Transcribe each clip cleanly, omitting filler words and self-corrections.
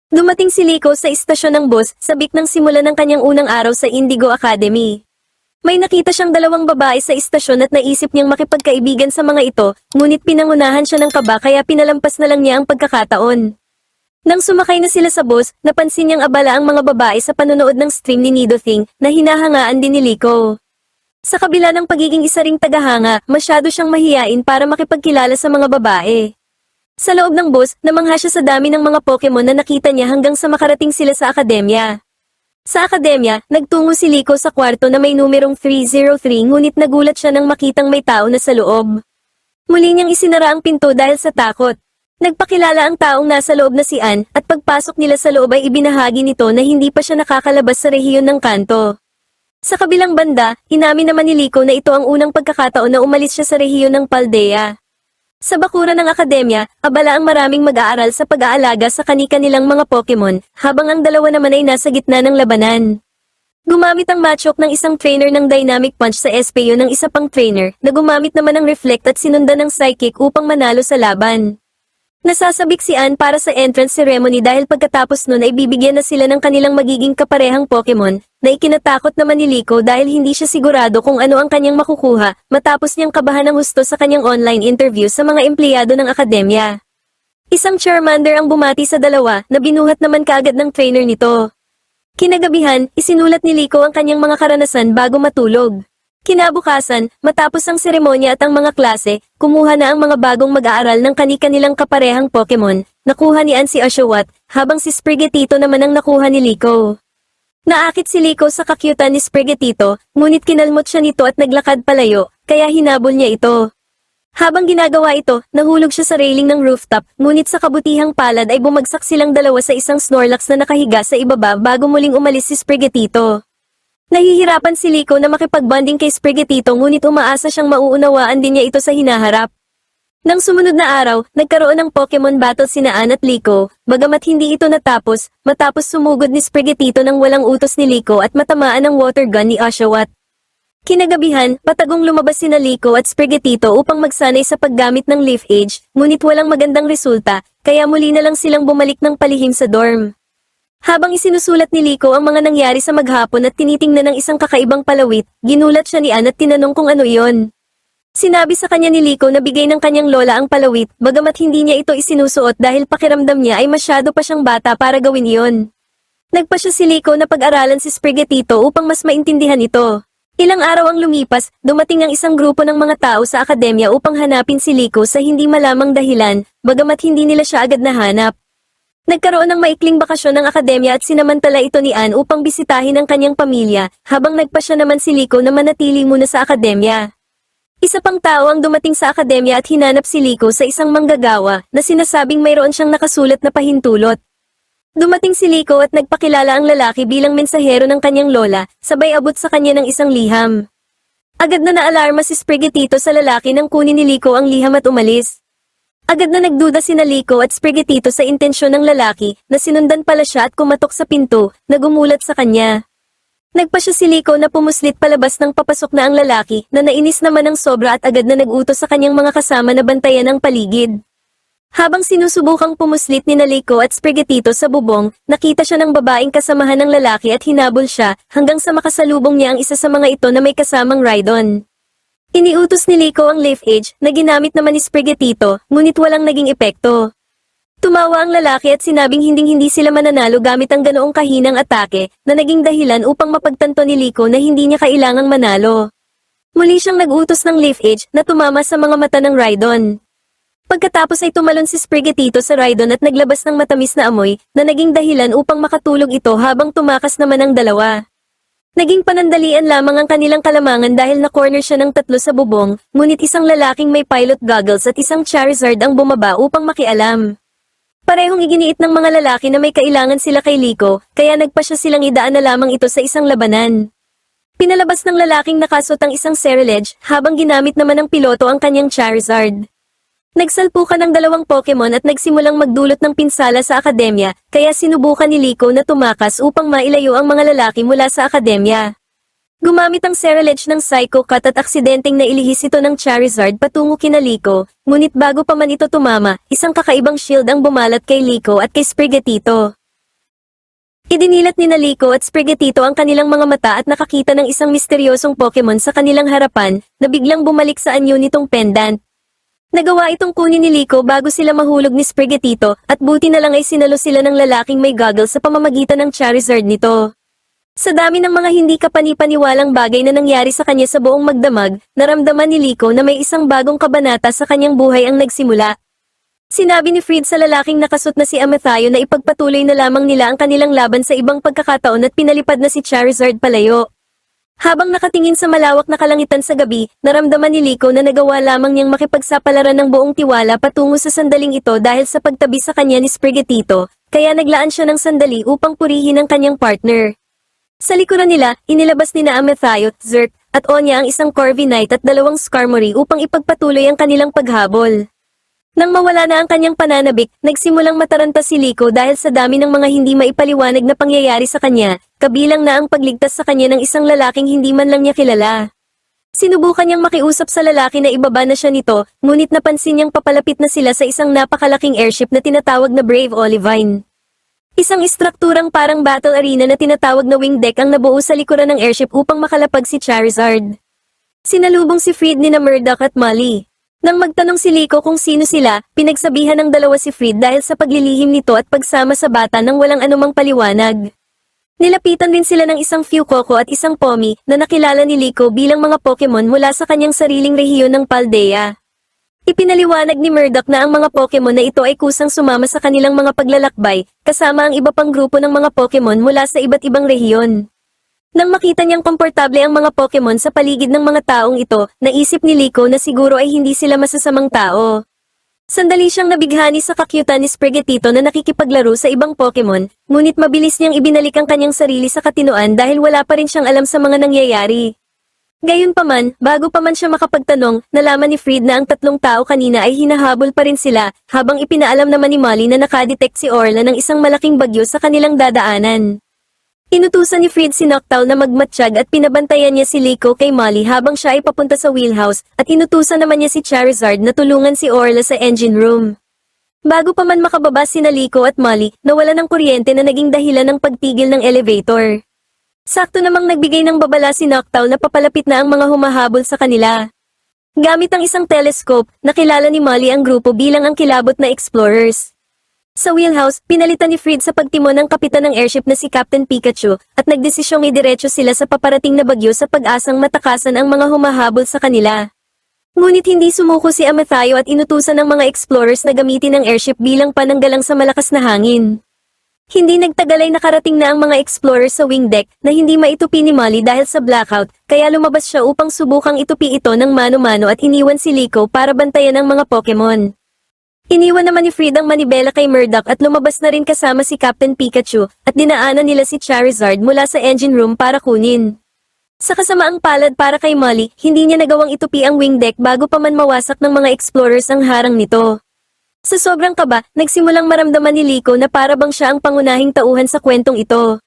Dumating si Liko sa istasyon ng bus, sabik ng simula ng kanyang unang araw sa Indigo Academy. May nakita siyang dalawang babae sa istasyon at naisip niyang makipagkaibigan sa mga ito, ngunit pinangunahan siya ng kaba kaya pinalampas na lang niya ang pagkakataon. Nang sumakay na sila sa bus, napansin niyang abala ang mga babae sa panonood ng stream ni Nidothing na hinahangaan din ni Liko. Sa kabila ng pagiging isa ring tagahanga, masyado siyang mahiyain para makipagkilala sa mga babae. Sa loob ng bus, namangha siya sa dami ng mga Pokemon na nakita niya hanggang sa makarating sila sa akademya. Sa akademya, nagtungo si Liko sa kwarto na may numerong 303 ngunit nagulat siya nang makitang may tao na sa loob. Muli niyang isinara ang pinto dahil sa takot. Nagpakilala ang taong nasa loob na si Ann at pagpasok nila sa loob ay ibinahagi nito na hindi pa siya nakakalabas sa rehiyon ng kanto. Sa kabilang banda, inamin naman ni Liko na ito ang unang pagkakataon na umalis siya sa rehiyon ng Paldea. Sa bakuran ng akademya, abala ang maraming mag-aaral sa pag-aalaga sa kani-kanilang mga Pokemon, habang ang dalawa naman ay nasa gitna ng labanan. Gumamit ang Machop ng isang trainer ng Dynamic Punch sa SPO ng isa pang trainer, na gumamit naman ng Reflect at sinundan ng Psychic upang manalo sa laban. Nasasabik si Ann para sa entrance ceremony dahil pagkatapos nun ay bibigyan na sila ng kanilang magiging kaparehang Pokemon, na ikinatakot naman ni Liko dahil hindi siya sigurado kung ano ang kanyang makukuha, matapos niyang kabahan ng husto sa kanyang online interview sa mga empleyado ng akademya. Isang Charmander ang bumati sa dalawa, na binuhat naman kaagad ng trainer nito. Kinagabihan, isinulat ni Liko ang kanyang mga karanasan bago matulog. Kinabukasan, matapos ang seremonya at ang mga klase, kumuha na ang mga bagong mag-aaral ng kani-kanilang kaparehang Pokemon. Nakuha ni Ann si Oshawott, habang si Sprigatito naman ang nakuha ni Liko. Naakit si Liko sa kakyutan ni Sprigatito, ngunit kinalmot siya nito at naglakad palayo, kaya hinabol niya ito. Habang ginagawa ito, nahulog siya sa railing ng rooftop, ngunit sa kabutihang palad ay bumagsak silang dalawa sa isang Snorlax na nakahiga sa ibaba bago muling umalis si Sprigatito. Nahihirapan si Liko na makipagbanding kay Sprigatito ngunit umaasa siyang mauunawaan din niya ito sa hinaharap. Nang sumunod na araw, nagkaroon ng Pokemon battle sina Ann at Liko, bagamat hindi ito natapos, matapos sumugod ni Sprigatito ng walang utos ni Liko at matamaan ng water gun ni Oshawott. Kinagabihan, patagong lumabas sina Liko at Sprigatito upang magsanay sa paggamit ng Leaf Age, ngunit walang magandang resulta, kaya muli na lang silang bumalik ng palihim sa dorm. Habang isinusulat ni Liko ang mga nangyari sa maghapon at tinitingnan ng isang kakaibang palawit, ginulat siya ni Ann at tinanong kung ano iyon. Sinabi sa kanya ni Liko na bigay ng kanyang lola ang palawit, bagamat hindi niya ito isinusuot dahil pakiramdam niya ay masyado pa siyang bata para gawin iyon. Nagpasya si Liko na pag-aralan si Sprigatito upang mas maintindihan ito. Ilang araw ang lumipas, dumating ang isang grupo ng mga tao sa akademya upang hanapin si Liko sa hindi malamang dahilan, bagamat hindi nila siya agad nahanap. Nagkaroon ng maikling bakasyon ng akademya at sinamantala ito ni Ann upang bisitahin ang kanyang pamilya, habang nagpasya naman si Liko na manatili muna sa akademya. Isa pang tao ang dumating sa akademya at hinanap si Liko sa isang manggagawa, na sinasabing mayroon siyang nakasulat na pahintulot. Dumating si Liko at nagpakilala ang lalaki bilang mensahero ng kanyang lola, sabay abot sa kanya ng isang liham. Agad na naalarma si Sprigatito sa lalaki nang kunin ni Liko ang liham at umalis. Agad na nagduda sina Liko at Sprigatito sa intensyon ng lalaki, na sinundan pala siya at kumatok sa pinto, na gumulat sa kanya. Nagpasya si Liko na pumuslit palabas ng papasok na ang lalaki, na nainis naman ng sobra at agad na nag-utos sa kanyang mga kasama na bantayan ang paligid. Habang sinusubukang pumuslit ni Liko at Sprigatito sa bubong, nakita siya ng babaeng kasamahan ng lalaki at hinabol siya, hanggang sa makasalubong niya ang isa sa mga ito na may kasamang Rhydon. Iniutos ni Liko ang Leaf Age, na ginamit naman ni Sprigatito, ngunit walang naging epekto. Tumawa ang lalaki at sinabing hinding-hindi sila mananalo gamit ang ganoong kahinang atake, na naging dahilan upang mapagtanto ni Liko na hindi niya kailangang manalo. Muli siyang nag-utos ng Leaf Age, na tumama sa mga mata ng Rhydon. Pagkatapos ay tumalon si Sprigatito sa Rhydon at naglabas ng matamis na amoy, na naging dahilan upang makatulog ito habang tumakas naman ang dalawa. Naging panandalian lamang ang kanilang kalamangan dahil na-corner siya ng tatlo sa bubong, ngunit isang lalaking may pilot goggles at isang Charizard ang bumaba upang makialam. Parehong iginiit ng mga lalaki na may kailangan sila kay Liko, kaya nagpasya silang idaan na lamang ito sa isang labanan. Pinalabas ng lalaking nakasot ang isang Ceruledge, habang ginamit naman ng piloto ang kanyang Charizard. Nagsalpukan ng dalawang Pokemon at nagsimulang magdulot ng pinsala sa akademya, kaya sinubukan ni Liko na tumakas upang mailayo ang mga lalaki mula sa akademya. Gumamit ang Ceruledge ng Psycho Cut at aksidenteng nailihis ito ng Charizard patungo kina Liko, ngunit bago pa man ito tumama, isang kakaibang shield ang bumalat kay Liko at kay Sprigatito. Idinilat ni Liko at Sprigatito ang kanilang mga mata at nakakita ng isang misteryosong Pokemon sa kanilang harapan na biglang bumalik sa anyo nitong pendant. Nagawa itong kunin ni Liko bago sila mahulog ni Sprigatito at buti na lang ay sinalo sila ng lalaking may goggles sa pamamagitan ng Charizard nito. Sa dami ng mga hindi kapani-paniwalang bagay na nangyari sa kanya sa buong magdamag, naramdaman ni Liko na may isang bagong kabanata sa kanyang buhay ang nagsimula. Sinabi ni Fried sa lalaking nakasut na si Amathayo na ipagpatuloy na lamang nila ang kanilang laban sa ibang pagkakataon at pinalipad na si Charizard palayo. Habang nakatingin sa malawak na kalangitan sa gabi, naramdaman ni Liko na nagawa lamang niyang makipagsapalaran ng buong tiwala patungo sa sandaling ito dahil sa pagtabi sa kanya ni Sprigatito, kaya naglaan siya ng sandali upang purihin ang kanyang partner. Sa likuran nila, inilabas ni na Amathayo, Zerk, at Onya ang isang Corviknight at 2 Skarmory upang ipagpatuloy ang kanilang paghabol. Nang mawala na ang kanyang pananabik, nagsimulang mataranta si Liko dahil sa dami ng mga hindi maipaliwanag na pangyayari sa kanya, kabilang na ang pagligtas sa kanya ng isang lalaking hindi man lang niya kilala. Sinubukan niyang makiusap sa lalaki na ibaba na siya nito, ngunit napansin niyang papalapit na sila sa isang napakalaking airship na tinatawag na Brave Olivine. Isang istrukturang parang battle arena na tinatawag na wing deck ang nabuo sa likuran ng airship upang makalapag si Charizard. Sinalubong si Fried ni na Murdock at Molly. Nang magtanong si Liko kung sino sila, pinagsabihan ng dalawa si Fried dahil sa paglilihim nito at pagsama sa bata nang walang anumang paliwanag. Nilapitan din sila ng isang Fuecoco at isang Pomi na nakilala ni Liko bilang mga Pokemon mula sa kanyang sariling rehiyon ng Paldea. Ipinaliwanag ni Murdock na ang mga Pokemon na ito ay kusang sumama sa kanilang mga paglalakbay, kasama ang iba pang grupo ng mga Pokemon mula sa iba't ibang rehiyon. Nang makita niyang komportable ang mga Pokemon sa paligid ng mga taong ito, naisip ni Liko na siguro ay hindi sila masasamang tao. Sandali siyang nabighani sa kakyutan ni Sprigatito na nakikipaglaro sa ibang Pokemon, ngunit mabilis niyang ibinalik ang kanyang sarili sa katinoan dahil wala pa rin siyang alam sa mga nangyayari. Gayunpaman, bago pa man siya makapagtanong, nalaman ni Fried na ang 3 tao kanina ay hinahabol pa rin sila, habang ipinaalam naman ni Molly na nakadetect si Orla ng isang malaking bagyo sa kanilang dadaanan. Inutusan ni Fried si Noctowl na magmatsyag at pinabantayan niya si Liko kay Molly habang siya ay papunta sa wheelhouse at inutusan naman niya si Charizard na tulungan si Orla sa engine room. Bago pa man makababa sina Liko at Molly, nawala ng kuryente na naging dahilan ng pagtigil ng elevator. Sakto namang nagbigay ng babala si Noctowl na papalapit na ang mga humahabol sa kanila. Gamit ang isang telescope, nakilala ni Molly ang grupo bilang ang kilabot na explorers. Sa wheelhouse, pinalitan ni Fried sa pagtimon ng kapitan ng airship na si Captain Pikachu at nagdesisyong idiretso sila sa paparating na bagyo sa pag-asang matakasan ang mga humahabol sa kanila. Ngunit hindi sumuko si Amathayo at inutusan ng mga explorers na gamitin ang airship bilang pananggalang sa malakas na hangin. Hindi nagtagal ay nakarating na ang mga explorers sa wing deck na hindi maitupi ni Molly dahil sa blackout, kaya lumabas siya upang subukang itupi ito ng mano-mano at iniwan si Liko para bantayan ang mga Pokemon. Iniwan naman ni Fried ang manibela kay Murdock at lumabas na rin kasama si Captain Pikachu at dinaanan nila si Charizard mula sa engine room para kunin. Sa kasamaang palad para kay Molly, hindi niya nagawang itupi ang wing deck bago pa man mawasak ng mga explorers ang harang nito. Sa sobrang kaba, nagsimulang maramdaman ni Liko na para bang siya ang pangunahing tauhan sa kwentong ito.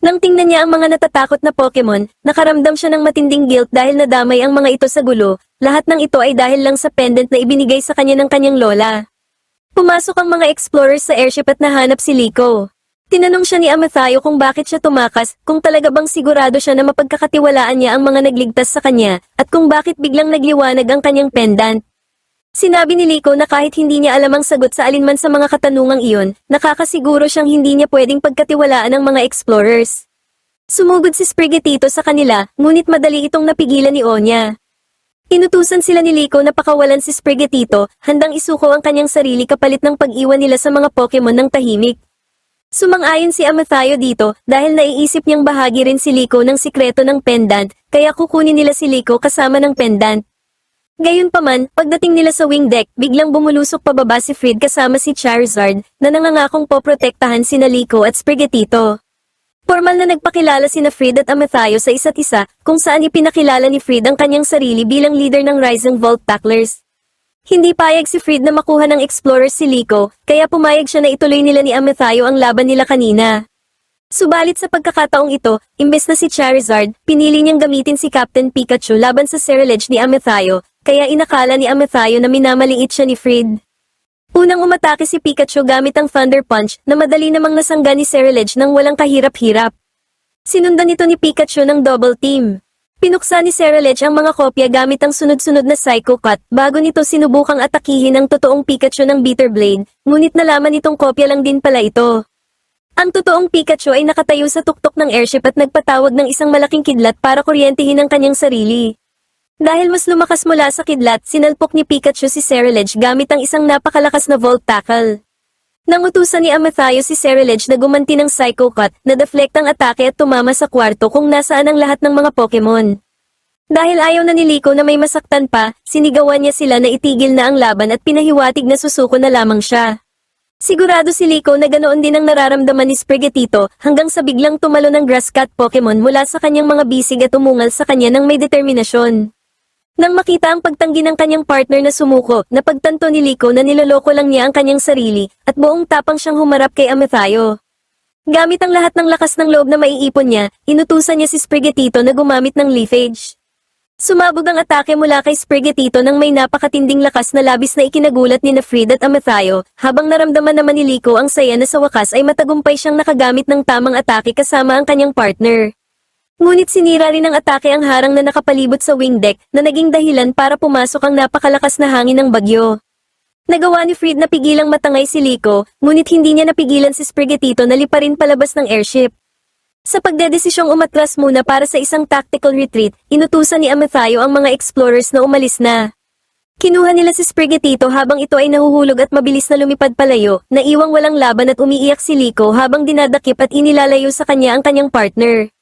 Nang tingnan niya ang mga natatakot na Pokemon, nakaramdam siya ng matinding guilt dahil nadamay ang mga ito sa gulo, lahat ng ito ay dahil lang sa pendant na ibinigay sa kanya ng kanyang lola. Pumasok ang mga explorers sa airship at nahanap si Liko. Tinanong siya ni Amathayo kung bakit siya tumakas, kung talaga bang sigurado siya na mapagkakatiwalaan niya ang mga nagligtas sa kanya, at kung bakit biglang nagliwanag ang kanyang pendant. Sinabi ni Liko na kahit hindi niya alam ang sagot sa alinman sa mga katanungang iyon, nakakasiguro siyang hindi niya pwedeng pagkatiwalaan ng mga explorers. Sumugod si Sprigatito sa kanila, ngunit madali itong napigilan ni Onya. Inutusan sila ni Liko na pakawalan si Sprigatito, handang isuko ang kanyang sarili kapalit ng pag-iwan nila sa mga Pokemon ng tahimik. Sumang-ayon si Amathayo dito dahil naiisip niyang bahagi rin si Liko ng sikreto ng pendant, kaya kukunin nila si Liko kasama ng pendant. Gayunpaman, pagdating nila sa wing deck, biglang bumulusok pababa si Fried kasama si Charizard na nangangakong poprotektahan sina Liko at Sprigatito. Formal na nagpakilala sina Fried at Amathayo sa isa't isa, kung saan ipinakilala ni Fried ang kanyang sarili bilang leader ng Rising Volt Tacklers. Hindi payag si Fried na makuha ng explorers si Liko, kaya pumayag siya na ituloy nila ni Amathayo ang laban nila kanina. Subalit sa pagkakataong ito, imbes na si Charizard, pinili niyang gamitin si Captain Pikachu laban sa Ceruledge ni Amathayo, kaya inakala ni Amathayo na minamaliit siya ni Fried. Unang umatake si Pikachu gamit ang Thunder Punch na madali namang nasangga ni Ceruledge nang walang kahirap-hirap. Sinundan ito ni Pikachu ng double team. Pinuksa ni Ceruledge ang mga kopya gamit ang sunod-sunod na Psycho Cut bago nito sinubukang atakihin ang totoong Pikachu ng Bitter Blade, ngunit nalaman nitong kopya lang din pala ito. Ang totoong Pikachu ay nakatayo sa tuktok ng airship at nagpatawag ng isang malaking kidlat para kuryentehin ang kanyang sarili. Dahil mas lumakas mula sa kidlat, sinalpok ni Pikachu si Ceruledge gamit ang isang napakalakas na Volt Tackle. Nangutusan ni Amathayo si Ceruledge na gumanti ng Psycho Cut na deflect ang atake at tumama sa kwarto kung nasaan ang lahat ng mga Pokemon. Dahil ayaw na ni Liko na may masaktan pa, sinigawan niya sila na itigil na ang laban at pinahiwatig na susuko na lamang siya. Sigurado si Liko na ganoon din ang nararamdaman ni Sprigatito hanggang sa biglang tumalo ng Grass Cat Pokemon mula sa kanyang mga bisig at umungal sa kanya ng may determinasyon. Nang makita ang pagtanggi ng kanyang partner na sumuko, napagtanto ni Liko na niloloko lang niya ang kanyang sarili, at buong tapang siyang humarap kay Amathayo. Gamit ang lahat ng lakas ng loob na maiipon niya, inutusan niya si Sprigatito na gumamit ng Leafage. Sumabog ang atake mula kay Sprigatito nang may napakatinding lakas na labis na ikinagulat ni Nafrid at Amathayo, habang naramdaman naman ni Liko ang saya na sa wakas ay matagumpay siyang nakagamit ng tamang atake kasama ang kanyang partner. Ngunit sinira rin ng atake ang harang na nakapalibot sa wing deck na naging dahilan para pumasok ang napakalakas na hangin ng bagyo. Nagawa ni Fred na pigilang matangay si Liko, ngunit hindi niya napigilan si Sprigatito na liparin palabas ng airship. Sa pagdedesisyong umatras muna para sa isang tactical retreat, inutusan ni Amathayo ang mga explorers na umalis na. Kinuha nila si Sprigatito habang ito ay nahuhulog at mabilis na lumipad palayo, naiwang walang laban at umiiyak si Liko habang dinadakip at inilalayo sa kanya ang kanyang partner.